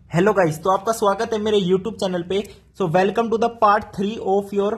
Hello guys, तो आपका स्वागत है मेरे यूट्यूब चैनल पे। So welcome to the part 3 of your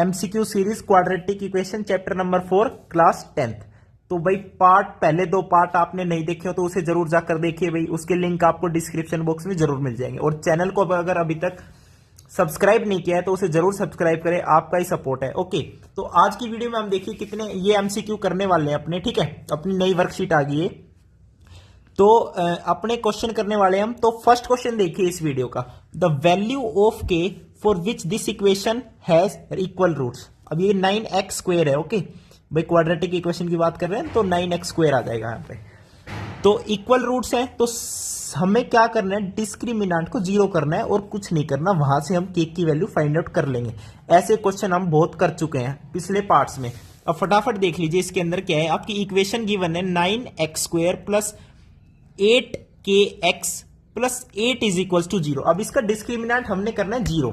MCQ series quadratic equation chapter number 4 class 10th। तो भाई पहले दो पार्ट आपने नहीं देखे हो तो उसे जरूर जाकर देखिए भाई, उसके लिंक आपको डिस्क्रिप्शन बॉक्स में जरूर मिल जाएंगे। और चैनल को अगर अभी तक सब्सक्राइब नहीं किया है तो उसे जरूर सब्सक्राइब करें, आपका ही सपोर्ट है। ओके, तो आज की वीडियो में हम देखिए कितने ये एमसीक्यू करने वाले हैं अपने, ठीक है। अपनी नई वर्कशीट आ गई है तो अपने क्वेश्चन करने वाले हम। तो फर्स्ट क्वेश्चन देखिए इस वीडियो का, the value of K for which this equation has equal roots. अब ये 9x स्क्वायर है, ओके भाई, क्वाड्रेटिक इक्वेशन की बात कर रहे हैं तो 9x स्क्वायर आ जाएगा यहाँ पे। तो इक्वल रूट्स है तो हमें क्या करना है, डिस्क्रिमिनेंट को जीरो करना है और कुछ नहीं करना, वहां से हम के की वैल्यू फाइंड आउट कर लेंगे। ऐसे क्वेश्चन हम बहुत कर चुके हैं पिछले पार्ट्स में। अब फटाफट देख लीजिए इसके अंदर क्या है। आपकी इक्वेशन गिवन है 9x square plus 8kx plus 8 is equal to 0। अब इसका डिस्क्रिमिनेंट हमने करना है जीरो।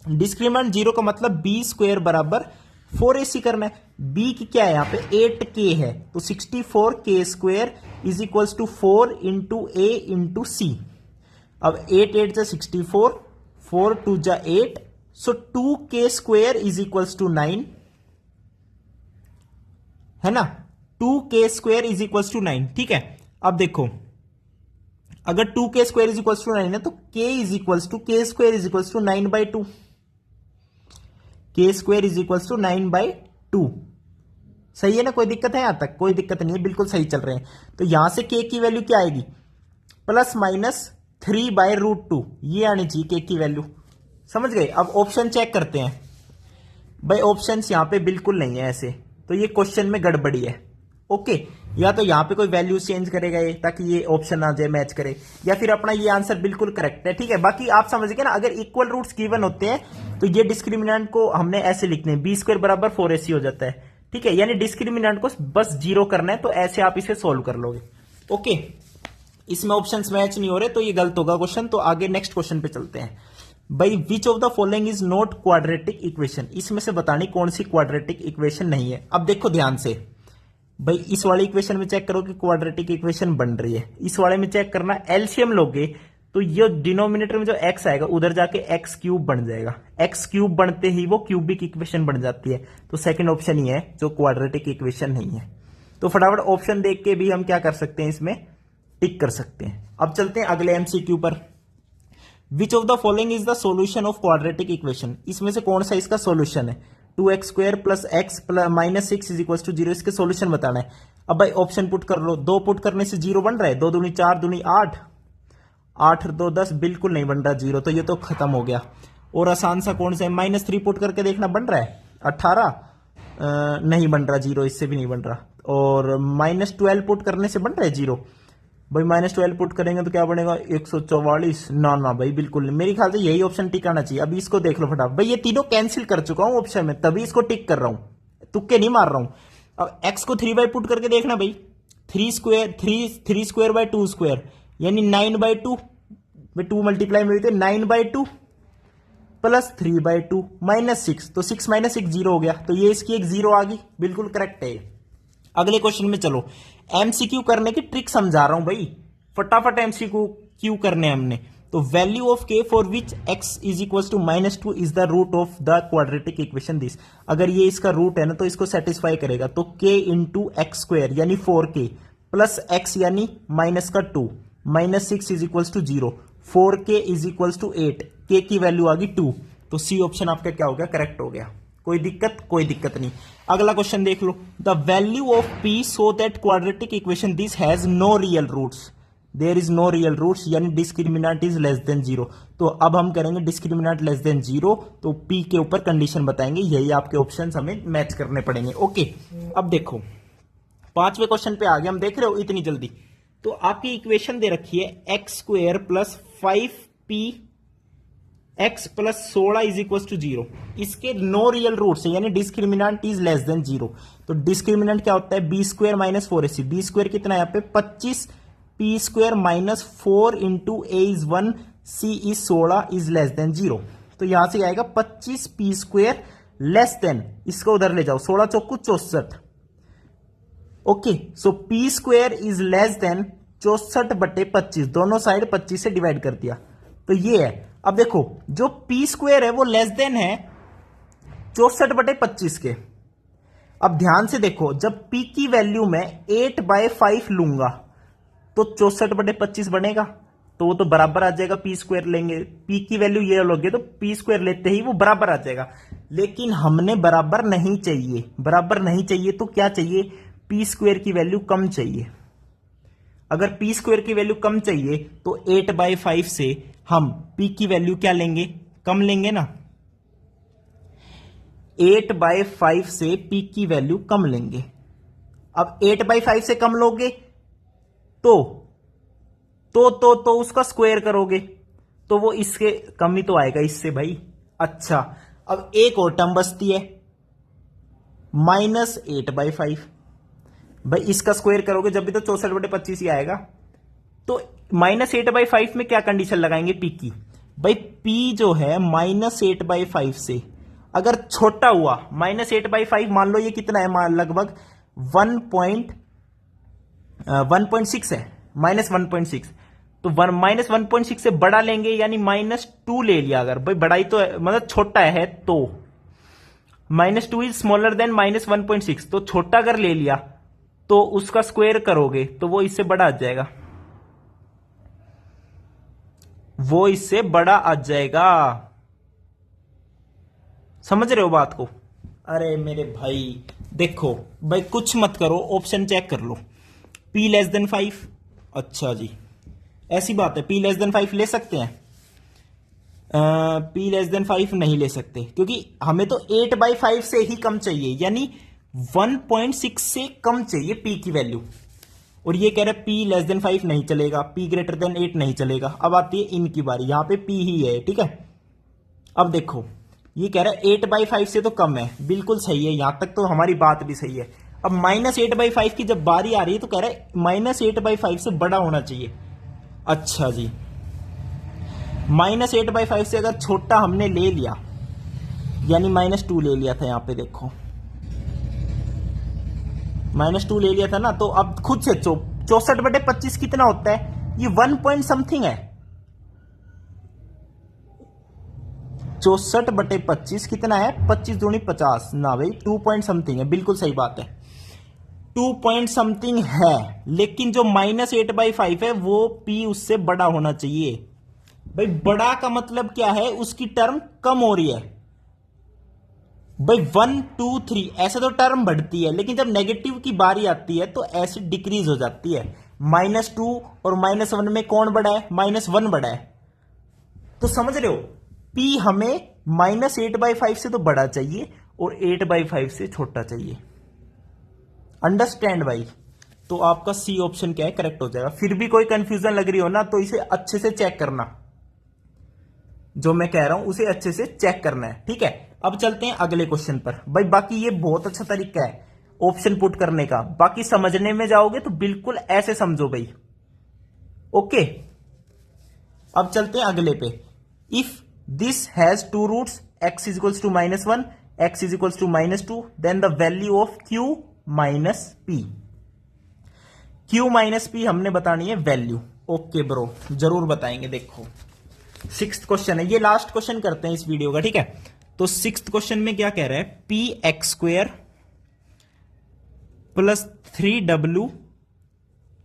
डिस्क्रिमिनेंट जीरो का मतलब बी स्क्वायर बराबर 4ac करना है। b की क्या है यहाँ पे 8k है तो 64k square is equal to 4 into a into C. अब 8 8 जा 64, 4 2 जा 8, so 2k square is equal to 9 है ना। 2k square is equal to 9, ठीक है। अब देखो अगर 2k square is equal to 9 है तो k is equal to k square is equal to 9/2। k square is equal to 9/2, सही है ना। कोई दिक्कत है यहां तक? कोई दिक्कत नहीं है, बिल्कुल सही चल रहे हैं। तो यहां से k की वैल्यू क्या आएगी, प्लस माइनस 3/√2, ये आनी चाहिए k की वैल्यू, समझ गए। अब ऑप्शन चेक करते हैं भाई, ऑप्शन यहां पे बिल्कुल नहीं है ऐसे, तो ये क्वेश्चन में गड़बड़ी है। ओके, या तो यहां पे कोई वैल्यू चेंज करेगा ये ताकि ये ऑप्शन आ जाए मैच करे, या फिर अपना ये आंसर बिल्कुल करेक्ट है, ठीक है। बाकी आप समझ गए ना, अगर इक्वल रूट्स गिवन होते हैं तो ये डिस्क्रिमिनेंट को हमने ऐसे लिखने बी स्क्वायर बराबर 4ac हो जाता है, ठीक है। यानी डिस्क्रिमिनेंट को बस जीरो करना है, तो ऐसे आप इसे सोल्व कर लोगे। ओके, इसमें ऑप्शन मैच नहीं हो रहे तो ये गलत होगा क्वेश्चन। तो आगे नेक्स्ट क्वेश्चन पे चलते हैं भाई। विच of the following is not quadratic equation, इसमें से बतानी कौन सी क्वाड्रेटिक इक्वेशन नहीं है। अब देखो ध्यान से भाई, इस वाले इक्वेशन में चेक करो कि क्वाड्रेटिक इक्वेशन बन रही है, इस वाले में चेक करना। एलसीएम लोगे तो ये डिनोमिनेटर में जो x आएगा उधर जाके x क्यूब बन जाएगा, x क्यूब बनते ही वो क्यूबिक इक्वेशन बन जाती है। तो सेकंड ऑप्शन ही है जो क्वाड्रेटिक इक्वेशन नहीं है। तो फटाफट ऑप्शन देख के भी हम क्या कर सकते हैं, इसमें टिक कर सकते हैं। अब चलते हैं अगले एमसीक्यू पर। Which of the following is the solution of quadratic equation, इसमें से कौन सा इसका सॉल्यूशन है। 2x square plus x plus minus 6 is equal to 0, इसके सॉल्यूशन बताना है। अब भाई ऑप्शन पुट कर लो, 2 पुट करने से 0 बन रहा है, 2 दूनी 4 दूनी 8, 8 2 10, बिल्कुल नहीं बन रहा 0, तो ये तो खत्म हो गया। और आसान सा कौन सा है, -3 पुट करके देखना बन रहा है 18, नहीं बन रहा 0, इससे भी नहीं बन रहा। और -12 पुट करने से बन रहा है 0, भाई -12 पुट करेंगे तो क्या बनेगा 144, ना भाई बिल्कुल नहीं। मेरे ख्याल से यही ऑप्शन टिक आना चाहिए। अभी इसको देख लो फटाफट भाई, ये तीनों कैंसिल कर चुका हूं ऑप्शन में, तभी इसको टिक कर रहा हूं, तुक्के नहीं मार रहा हूं। अब x को 3 बाई पुट करके देखना भाई, 3 स्क्वायर बाई 2 स्क्वायर यानी 9/2, 2 मल्टीप्लाई में हुई 9/2 प्लस 3/2 -6, तो 6 - 6 0 हो गया, तो ये इसकी एक 0 आ गई, बिल्कुल करेक्ट है। अगले क्वेश्चन में चलो, एमसीक्यू करने की ट्रिक समझा रहा हूं भाई, फटाफट एमसीक्यू क्यू करने हमने। तो value of K for which x is equal to -2 is the root of the quadratic equation this. अगर ये इसका रूट है ना तो इसको सेटिस्फाई करेगा, तो k इंटू एक्स स्क्वायर यानी 4k प्लस x यानी -2 -6 is equal to 0, 4k is equal to 8, k की वैल्यू आ गई 2, तो सी ऑप्शन आपका क्या हो गया, करेक्ट हो गया। कोई दिक्कत? कोई दिक्कत नहीं। अगला क्वेश्चन देख लो, the value of p so that quadratic equation this has no real roots, there is no real roots यानी डिस्क्रिमिनेंट इज लेस देन 0। तो अब हम करेंगे डिस्क्रिमिनेंट लेस देन 0, तो p के ऊपर कंडीशन बताएंगे, यही आपके ऑप्शंस हमें मैच करने पड़ेंगे। ओके, अब देखो पांचवें क्वेश्चन पे आ गए हम, देख रहे हो इतनी जल्दी। तो आपकी इक्वेशन दे रखी है x square plus 5p x plus 16 is equal to 0, इसके नो रियल रूट्स है यानी डिस्क्रिमिनेंट इज लेस देन 0। तो डिस्क्रिमिनेंट क्या होता है, B square minus 4ac, B square कितना है यहाँ पे 25, P square minus 4 into A is 1, C is 16 is less than 0। तो यहां से आएगा 25 पी स्क्वायर लेस देन, इसको उधर ले जाओ, 16 चौकू 64। Okay, so P square is less then 64/25, दोनों साइड 25 से डिवाइड कर दिया, तो ये है। अब देखो जो पी स्क्वायर है वो लेस देन है 64/25 के। अब ध्यान से देखो, जब पी की वैल्यू में 8/5 लूंगा तो 64/25 बनेगा, तो वो तो बराबर आ जाएगा, पी स्क्वायर लेंगे, पी की वैल्यू ये लोगे तो पी स्क्वायर लेते ही वो बराबर आ जाएगा। लेकिन हमने बराबर नहीं चाहिए, बराबर नहीं चाहिए तो क्या चाहिए, पी स्क्वायर की वैल्यू कम चाहिए। अगर पी स्क्वायर की वैल्यू कम चाहिए तो 8/5 से हम पी की वैल्यू क्या लेंगे, कम लेंगे ना। 8/5 से पी की वैल्यू कम लेंगे। अब 8/5 से कम लोगे तो उसका स्क्वायर करोगे तो वो इसके कम ही तो आएगा इससे भाई। अच्छा, अब एक और टर्म बचती है -8/5। भाई इसका स्क्वायर करोगे जब भी तो 64/25 ही आएगा। तो -8/5 में क्या कंडीशन लगाएंगे पी की, भाई पी जो है -8/5 से अगर छोटा हुआ, -8/5 मान लो ये कितना है, लगभग 1.6 है, -1.6, तो -1.6 से बड़ा लेंगे, यानी -2 ले लिया। अगर भाई बड़ा ही तो मतलब छोटा है तो -2 इज स्मॉलर देन -1.6, तो छोटा अगर ले लिया तो उसका स्क्वायर करोगे तो वो इससे बड़ा आ जाएगा, वो इससे बड़ा आ जाएगा। समझ रहे हो बात को? अरे मेरे भाई देखो, भाई कुछ मत करो, ऑप्शन चेक कर लो। P लेस देन 5, अच्छा जी ऐसी बात है, P लेस देन 5 ले सकते हैं। P लेस देन 5 नहीं ले सकते, क्योंकि हमें तो 8/5 से ही कम चाहिए, यानी 1.6 से कम चाहिए P की वैल्यू। और ये कह रहा है P लेस देन 5 नहीं चलेगा, P ग्रेटर देन 8 नहीं चलेगा। अब आती है इनकी बारी, यहां पे P ही है, ठीक है। अब देखो ये कह रहा है 8/5 से तो कम है, बिल्कुल सही है, यहां तक तो हमारी बात भी सही है। अब -8/5 की जब बारी आ रही है तो कह रहा है -8/5 से बड़ा होना चाहिए। अच्छा जी, -8/5 से अगर छोटा हमने ले लिया, यानी -2 ले लिया था, यहां पे देखो -2 ले लिया था ना, तो अब खुद से 64/25 कितना होता है, ये 1 पॉइंट समथिंग है। 64/25 कितना है, 25 दूनी 50 ना भाई, 2 पॉइंट समथिंग है, बिल्कुल सही बात है, 2 पॉइंट समथिंग है। लेकिन जो -8/5 है वो P उससे बड़ा होना चाहिए। भाई बड़ा का मतलब क्या है, उसकी टर्म कम हो रही है। भाई 1 2 3 ऐसे तो टर्म बढ़ती है, लेकिन जब नेगेटिव की बारी आती है तो ऐसे डिक्रीज हो जाती है। -2 और -1 में कौन बड़ा है, -1 बड़ा है। तो समझ रहे हो, P हमें -8/5 से तो बड़ा चाहिए और 8/5 से छोटा चाहिए। अंडरस्टैंड भाई? तो आपका सी ऑप्शन क्या है, करेक्ट हो जाएगा। फिर भी कोई कंफ्यूजन लग रही हो ना तो इसे अच्छे से चेक करना, जो मैं कह रहा हूं उसे अच्छे से चेक करना है, ठीक है। अब चलते हैं अगले क्वेश्चन पर। भाई बाकी ये बहुत अच्छा तरीका है ऑप्शन पुट करने का, बाकी समझने में जाओगे तो बिल्कुल ऐसे समझो भाई, ओके। अब चलते हैं अगले पे। If this has 2 roots, x is equals to -1, x is equals to -2, then the value of q minus p। q minus p हमने बतानी है वैल्यू, ओके ब्रो, जरूर बताएंगे। देखो 6th क्वेश्चन है, ये लास्ट क्वेश्चन करते हैं इस वीडियो का, ठीक है। तो 6th क्वेश्चन में क्या कह रहा है, px² plus 3w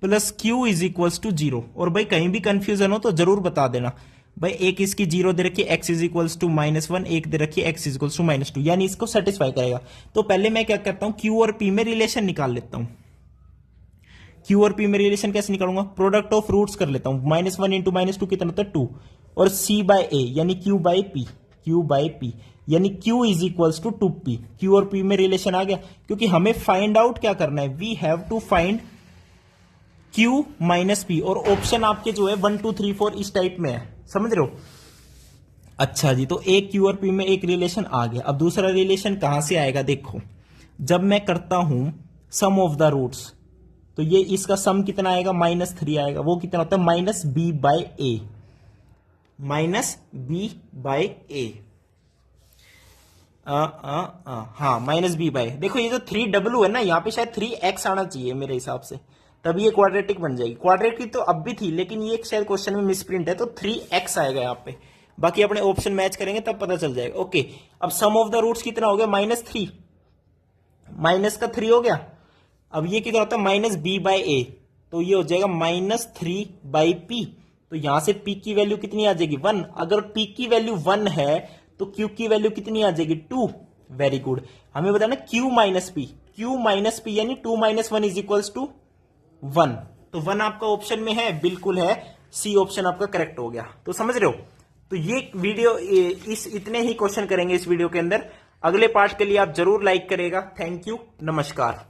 plus q is equals to 0। और भाई कहीं भी कंफ्यूजन हो तो जरूर बता देना। भाई एक इसकी 0 दे रखी है, x इज इक्वल्स टू -1, एक दे रखी है x इज इक्वल्स टू -2, यानी इसको सेटिस्फाई करेगा। तो पहले मैं क्या करता हूं, q और p में रिलेशन निकाल लेता हूं। q और p में रिलेशन कैसे निकालूंगा, प्रोडक्ट ऑफ रूट्स कर लेता हूं। -1 इंटू -2 कितना होता है 2, और c बाय a यानी q बाय p, यानी q is equals to 2p। q और p में रिलेशन आ गया, क्योंकि हमें फाइंड आउट क्या करना है, we have to find q minus p। और ऑप्शन आपके जो है 1 2 3 4 इस टाइप में है, समझ रहे हो। अच्छा जी, तो एक q और p में एक रिलेशन आ गया। अब दूसरा रिलेशन कहां से आएगा, देखो जब मैं करता हूं सम ऑफ द रूट्स, तो ये इसका सम कितना आएगा, -3 आएगा। वो कितना होता है, -b by a, -b by a। हाँ -b बाय, देखो ये जो 3w है ना, यहां पे शायद 3x आना चाहिए मेरे हिसाब से, तब ये क्वाड्रेटिक बन जाएगी। क्वाड्रेटिक तो अब भी थी, लेकिन ये शायद क्वेश्चन में मिसप्रिंट है, तो 3x आएगा यहाँ पे। बाकी अपने ऑप्शन मैच करेंगे तब पता चल जाएगा। ओके, अब सम ऑफ द रूट्स कितना हो गया, -3, माइनस का 3 हो गया। अब ये कितना होता है, -b/a, तो ये हो जाएगा -3/p। तो यहां से p की वैल्यू कितनी आ जाएगी, 1। अगर p की वैल्यू 1 है तो q की वैल्यू कितनी आ जाएगी, 2। Very good. हमें बताना q माइनस p यानी 2 - 1 = 1। तो 1 आपका ऑप्शन में है, बिल्कुल है, सी ऑप्शन आपका करेक्ट हो गया। तो समझ रहे हो। तो ये वीडियो इतने ही क्वेश्चन करेंगे इस वीडियो के अंदर। अगले पार्ट के लिए आप जरूर लाइक करेगा। थैंक यू, नमस्कार।